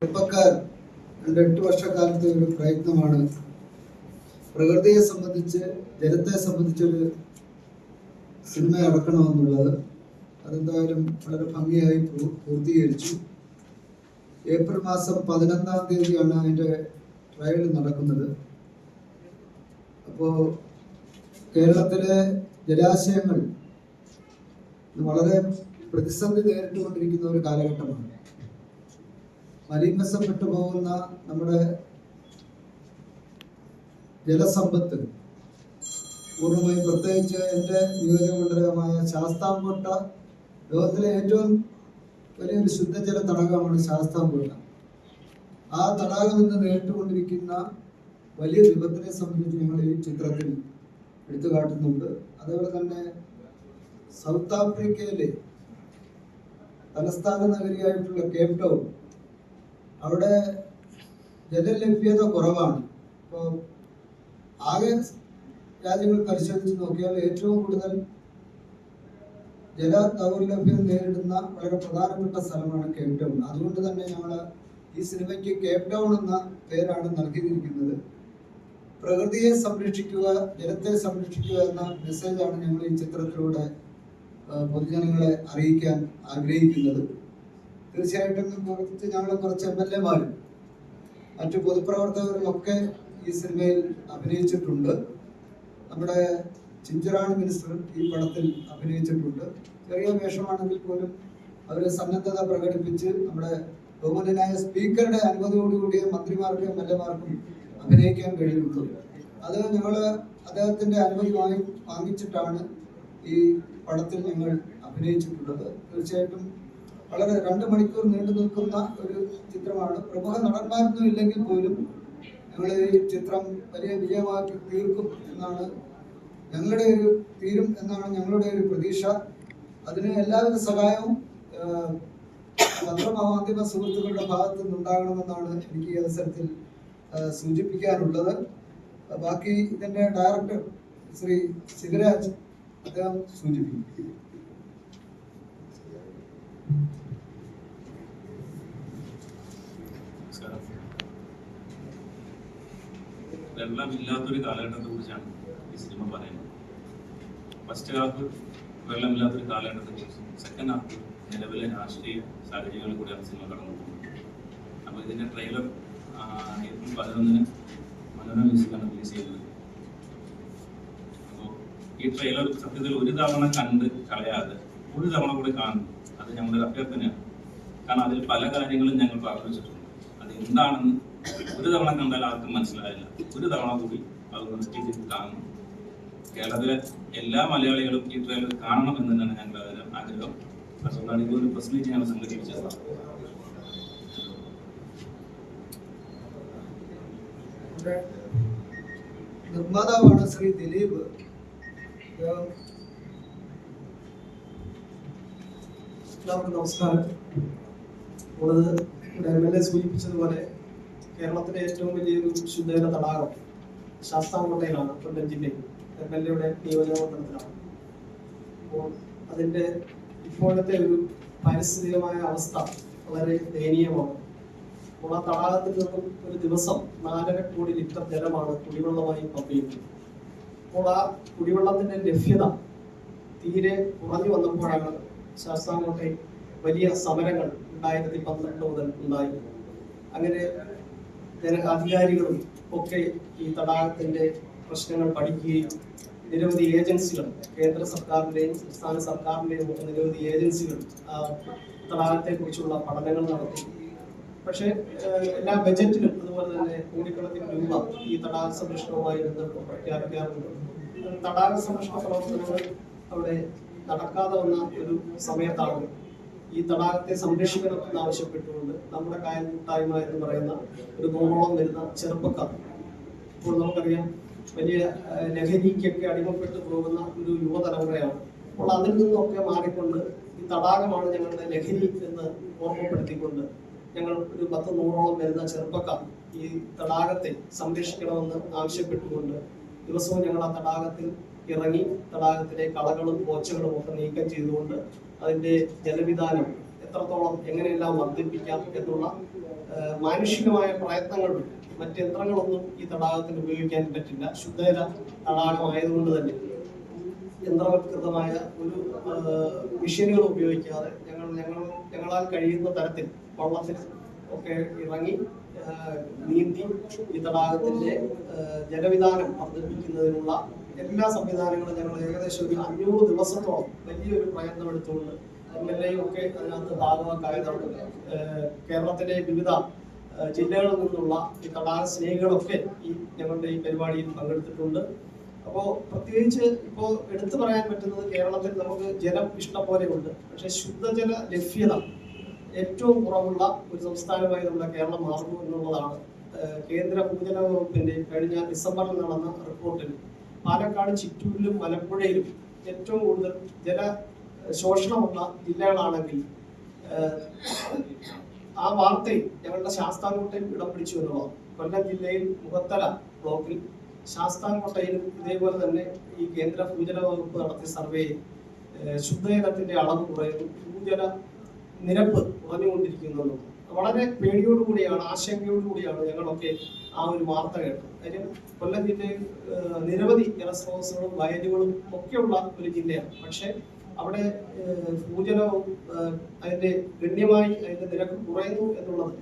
ചെറുപ്പക്കാർ 8 വർഷക്കാലത്തെ ഒരു പ്രയത്നമാണ് പ്രകൃതിയെ സംബന്ധിച്ച്, ജലത്തെ സംബന്ധിച്ചൊരു സിനിമ ഇറക്കണമെന്നുള്ളത്. അതെന്തായാലും വളരെ ഭംഗിയായി പൂർത്തീകരിച്ചു. ഏപ്രിൽ മാസം 11-ാം തീയതിയാണ് അതിൻ്റെ ട്രയൽ നടക്കുന്നത്. അപ്പോൾ കേരളത്തിലെ ജലാശയങ്ങൾ വളരെ പ്രതിസന്ധി നേരിട്ടുകൊണ്ടിരിക്കുന്ന ഒരു കാലഘട്ടമാണ്. മലീമസപ്പെട്ടു പോകുന്ന നമ്മുടെ ജലസമ്പത്ത് പൂർണ്ണമായും, പ്രത്യേകിച്ച് എൻ്റെ നിയോജകമണ്ഡലമായ ശാസ്താംകോട്ട, ലോകത്തിലെ ഏറ്റവും വലിയൊരു ശുദ്ധജല തടാകമാണ് ശാസ്താംകോട്ട. ആ തടാകം ഇന്ന് നേരിട്ടുകൊണ്ടിരിക്കുന്ന വലിയ വിപത്തിനെ സംബന്ധിച്ച് ഞങ്ങൾ ഈ ചിത്രത്തിൽ എടുത്തു കാട്ടുന്നുണ്ട്. അതുപോലെ തന്നെ സൗത്ത് ആഫ്രിക്കയിലെ തലസ്ഥാന നഗരിയായിട്ടുള്ള കേപ്പ് ടൗൺ, അവിടെ ജലലഭ്യത കുറവാണ്. ഇപ്പോൾ ആകെ രാജ്യങ്ങൾ പരിശോധിച്ച് നോക്കിയാൽ ഏറ്റവും കൂടുതൽ ജല ദൗർലഭ്യം നേരിടുന്ന വളരെ പ്രധാനപ്പെട്ട സ്ഥലമാണ് കേപ്പ് ടൗൺ. അതുകൊണ്ട് തന്നെ ഞങ്ങൾ ഈ സിനിമയ്ക്ക് കേപ്പ് ടൗൺ എന്ന പേരാണ് നൽകിയിരിക്കുന്നത്. പ്രകൃതിയെ സംരക്ഷിക്കുക, ജലത്തെ സംരക്ഷിക്കുക എന്ന മെസ്സേജാണ് ഞങ്ങൾ ഈ ചിത്രത്തിലൂടെ പൊതുജനങ്ങളെ അറിയിക്കാൻ ആഗ്രഹിക്കുന്നത്. തീർച്ചയായിട്ടും ഞങ്ങൾ കുറച്ച് MLA-മാരും മറ്റു പൊതുപ്രവർത്തകരും ഒക്കെ ഈ സിനിമയിൽ അഭിനയിച്ചിട്ടുണ്ട്. നമ്മുടെ ചിഞ്ചുറാണി മിനിസ്റ്റർ ഈ പടത്തിൽ അഭിനയിച്ചിട്ടുണ്ട്. ചെറിയ വേഷമാണെങ്കിൽ പോലും അവർ സന്നദ്ധത പ്രകടിപ്പിച്ച് നമ്മുടെ ബഹുമാന്യനായ സ്പീക്കറുടെ അനുമതിയോടുകൂടിയ മന്ത്രിമാർക്കും MLA-മാർക്കും അഭിനയിക്കാൻ കഴിയുള്ളൂ. അത് ഞങ്ങൾ അദ്ദേഹത്തിൻ്റെ അനുമതി വാങ്ങിച്ചിട്ടാണ് ഈ പടത്തിൽ ഞങ്ങൾ അഭിനയിച്ചിട്ടുള്ളത്. തീർച്ചയായിട്ടും വളരെ 2 മണിക്കൂർ നീണ്ടു നിൽക്കുന്ന ഒരു ചിത്രമാണ്. പ്രമുഖ നടന്മാരൊന്നും ഇല്ലെങ്കിൽ പോലും ഞങ്ങൾ ഈ ചിത്രം വലിയ വിജയമാക്കി തീരും എന്നാണ് ഞങ്ങളുടെ ഒരു പ്രതീക്ഷ. അതിന് എല്ലാവിധ സഹായവും പത്രമാധ്യമ സുഹൃത്തുക്കളുടെ ഭാഗത്തു നിന്നുണ്ടാകണമെന്നാണ് എനിക്ക് ഈ അവസരത്തിൽ സൂചിപ്പിക്കാനുള്ളത്. ബാക്കി ഇതിൻ്റെ ഡയറക്ടർ ശ്രീ ശിവരാജ് അദ്ദേഹം സൂചിപ്പിക്കും. വെള്ളമില്ലാത്തൊരു കാലഘട്ടത്തെ കുറിച്ചാണ് ഈ സിനിമ പറയുന്നത്. ഫസ്റ്റ് ഹാഫ് വെള്ളമില്ലാത്തൊരു കാലഘട്ടത്തെ കുറിച്ചും, സെക്കൻഡ് ഹാഫ് നിലവിലെ രാഷ്ട്രീയ സാഹചര്യങ്ങളിൽ കൂടിയാണ് സിനിമ കടന്നു പോകുന്നത്. അപ്പോൾ ഇതിൻ്റെ ട്രെയിലർ ഏപ്രിൽ 11-ന് മനോരമ മ്യൂസിക്കാണ് റിലീസ് ചെയ്യുന്നത്. അപ്പോൾ ഈ ട്രെയിലർ സത്യത്തിൽ ഒരു തവണ കണ്ട് കളയാതെ ഒരു തവണ കൂടി കാണും. അത് ഞങ്ങളുടെ അഭ്യർത്ഥനയാണ്. കാരണം അതിൽ പല കാര്യങ്ങളും ഞങ്ങൾ പങ്കുവച്ചിട്ടുണ്ട്. അത് എന്താണെന്ന് ഒരു തവണ കണ്ടാൽ ആർക്കും മനസ്സിലായില്ല. ഒരു തവണ കൂടി അത് നിർത്തിച്ച് കാണണം. കേരളത്തിലെ എല്ലാ മലയാളികളും ഈ ട്രെയിലർ കാണണം എന്ന് തന്നെയാണ് ഞങ്ങളുടെ ആഗ്രഹം. അതുകൊണ്ടാണ് ഇതൊരു പ്രസ് മീറ്റ് ഞങ്ങൾ സംഘടിപ്പിച്ചത്. നിർമ്മാതാവാണ് ശ്രീ ദിലീപ്. എല്ലാവർക്കും നമസ്കാരം. ഇവിടെ MLA സൂചിപ്പിച്ചതുപോലെ കേരളത്തിലെ ഏറ്റവും വലിയൊരു ശുദ്ധജല തടാകം ശാസ്താംകോട്ടയിലാണ്, കൊല്ലം ജില്ലയിൽ MLA-യുടെ നിയോജകമണ്ഡലത്തിലാണ്. അപ്പോൾ അതിൻ്റെ ഇപ്പോഴത്തെ ഒരു പാരിസ്ഥിതികമായ അവസ്ഥ വളരെ ദയനീയമാണ്. അപ്പോൾ ആ തടാകത്തിൽ നിന്നും ഒരു ദിവസം 4.5 കോടി ലിറ്റർ ജലമാണ് കുടിവെള്ളമായി പമ്പ് ചെയ്യുന്നത്. അപ്പോൾ ആ കുടിവെള്ളത്തിൻ്റെ ലഭ്യത തീരെ കുറഞ്ഞു വന്നപ്പോഴാണ് ശാസ്താംകോട്ടയിൽ വലിയ സമരങ്ങൾ 2012 മുതൽ ഉണ്ടായി. അങ്ങനെ അധികാരികളും ഒക്കെ ഈ തടാകത്തിന്റെ പ്രശ്നങ്ങൾ പഠിക്കുകയും നിരവധി ഏജൻസികൾ, കേന്ദ്ര സർക്കാരിന്റെയും സംസ്ഥാന സർക്കാരിന്റെയും ഒക്കെ നിരവധി ഏജൻസികൾ തടാകത്തെ കുറിച്ചുള്ള പഠനങ്ങൾ നടത്തി. പക്ഷേ എല്ലാ ബജറ്റിലും അതുപോലെ തന്നെ കോടിക്കണക്കിന് രൂപ ഈ തടാക സംരക്ഷണവുമായി ബന്ധപ്പെട്ട് പ്രഖ്യാപിക്കാറുണ്ട്. തടാക സംരക്ഷണ പ്രവർത്തനങ്ങൾ അവിടെ നടക്കാതെ വന്ന ഒരു സമയത്താണ് ഈ തടാകത്തെ സംരക്ഷിക്കണം എന്നാവശ്യപ്പെട്ടുകൊണ്ട് നമ്മുടെ കായൽ കൂട്ടായ്മ എന്ന് പറയുന്ന ഒരു 100ഓളം വരുന്ന ചെറുപ്പക്കാർ, ഇപ്പോൾ നമുക്കറിയാം വലിയ ലഹരിക്കൊക്കെ അടിമപ്പെട്ടു പോകുന്ന ഒരു യുവതലമുറയാണ്. അപ്പോൾ അതിൽ നിന്നൊക്കെ മാറിക്കൊണ്ട് ഈ തടാകമാണ് ഞങ്ങളുടെ ലഹരി എന്ന് ഓർമ്മപ്പെടുത്തിക്കൊണ്ട് ഞങ്ങൾ ഒരു 10-100ഓളം വരുന്ന ചെറുപ്പക്കാർ ഈ തടാകത്തെ സംരക്ഷിക്കണമെന്ന് ആവശ്യപ്പെട്ടുകൊണ്ട് ദിവസവും ഞങ്ങൾ ആ തടാകത്തിൽ ഇറങ്ങി തടാകത്തിലെ കളകളും പോച്ചകളും ഒക്കെ നീക്കം ചെയ്തുകൊണ്ട് അതിന്റെ ജലവിധാനം എത്രത്തോളം എങ്ങനെയെല്ലാം വർദ്ധിപ്പിക്കാം എന്നുള്ള മാനുഷികമായ പ്രയത്നങ്ങൾ മറ്റ് യന്ത്രങ്ങളൊന്നും ഈ തടാകത്തിന് ഉപയോഗിക്കാൻ പറ്റില്ല. ശുദ്ധജല തടാകമായതുകൊണ്ട് തന്നെ യന്ത്രവൽകൃതമായ ഒരു മെഷീനുകൾ ഉപയോഗിക്കാതെ ഞങ്ങളാൽ കഴിയുന്ന തരത്തിൽ വള്ളത്തിൽ ഒക്കെ ഇറങ്ങി നീന്തി ഈ തടാകത്തിന്റെ ജലവിധാനം വർദ്ധിപ്പിക്കുന്നതിനുള്ള എല്ലാ സംവിധാനങ്ങളും ഞങ്ങൾ ഏകദേശം ഒരു 500 ദിവസത്തോളം വലിയൊരു പ്രയത്നം എടുത്തുകൊണ്ട് MLA ഒക്കെ അതിനകത്ത് ഭാഗമാക്കായതാണ്. കേരളത്തിലെ വിവിധ ജില്ലകളിൽ നിന്നുള്ള ഈ തടാക സ്നേഹികളൊക്കെ ഞങ്ങളുടെ ഈ പരിപാടിയിൽ പങ്കെടുത്തിട്ടുണ്ട്. അപ്പോൾ പ്രത്യേകിച്ച് ഇപ്പോൾ എടുത്തു പറയാൻ പറ്റുന്നത് കേരളത്തിൽ നമുക്ക് ജലം ഇഷ്ടം പോലെ ഉണ്ട്. പക്ഷെ ശുദ്ധജല ലഭ്യത ഏറ്റവും കുറവുള്ള ഒരു സംസ്ഥാനമായി നമ്മുടെ കേരളം മാറുന്നു എന്നുള്ളതാണ് കേന്ദ്ര ഭൂജല വകുപ്പിന്റെ കഴിഞ്ഞ ഡിസംബറിൽ നടന്ന റിപ്പോർട്ടിൽ പാലക്കാട്, ചിറ്റൂരിലും മലമ്പുഴയിലും ഏറ്റവും കൂടുതൽ ജല ശോഷണമുള്ള ജില്ലകളാണെങ്കിൽ ആ വാർത്തയിൽ ഞങ്ങളുടെ ശാസ്താംകോട്ടയിൽ ഇടം പിടിച്ചു എന്നുള്ളതാണ്. കൊല്ലം ജില്ലയിൽ മുഖത്തല ബ്ലോക്കിൽ ശാസ്താംകോട്ടയിലും ഇതേപോലെ തന്നെ ഈ കേന്ദ്ര ഭൂജല വകുപ്പ് നടത്തിയ സർവേയിൽ ശുദ്ധജലത്തിന്റെ അളവ് കുറയുന്നു, ഭൂജല നിരപ്പ് കുറഞ്ഞുകൊണ്ടിരിക്കുന്നു. വളരെ പേടിയോടുകൂടിയാണ്, ആശങ്കയോടുകൂടിയാണ് ഞങ്ങളൊക്കെ ആ ഒരു വാർത്ത കേട്ടത്. കാര്യം കൊല്ലം ജില്ലയിൽ നിരവധി ജലസ്രോതസ്സുകളും വയലുകളും ഒക്കെയുള്ള ഒരു ജില്ലയാണ്. പക്ഷെ അവിടെ ഭൂജലവും അതിന്റെ ഗണ്യമായി അതിന്റെ നിരക്ക് കുറയുന്നു എന്നുള്ളത്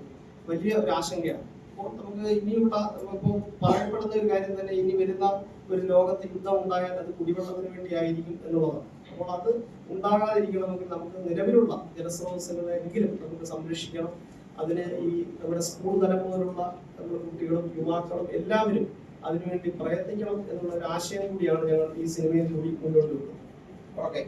വലിയ ഒരു ആശങ്കയാണ്. അപ്പോൾ നമുക്ക് ഇനിയുള്ള ഇപ്പോൾ പറയപ്പെടുന്ന ഒരു കാര്യം തന്നെ ഇനി വരുന്ന ഒരു ലോകത്ത് യുദ്ധം ഉണ്ടായാൽ അത് കുടിവെള്ളത്തിന് വേണ്ടി ആയിരിക്കും എന്നുള്ളതാണ്. അപ്പോൾ അത് ഉണ്ടാകാതിരിക്കണമെങ്കിൽ നമുക്ക് നിലവിലുള്ള ജലസ്രോതസ്സുകളെങ്കിലും നമുക്ക് സംരക്ഷിക്കണം. അതിന് ഈ നമ്മുടെ സ്കൂൾ തലം മുതലുള്ള നമ്മുടെ കുട്ടികളും യുവാക്കളും എല്ലാവരും അതിനുവേണ്ടി പ്രയത്നിക്കണം എന്നുള്ള ഒരു ആശയം കൂടിയാണ് ഞങ്ങൾ ഈ സിനിമയിൽ കൂടി മുന്നോട്ട് വെക്കുന്നത്. ഓക്കെ.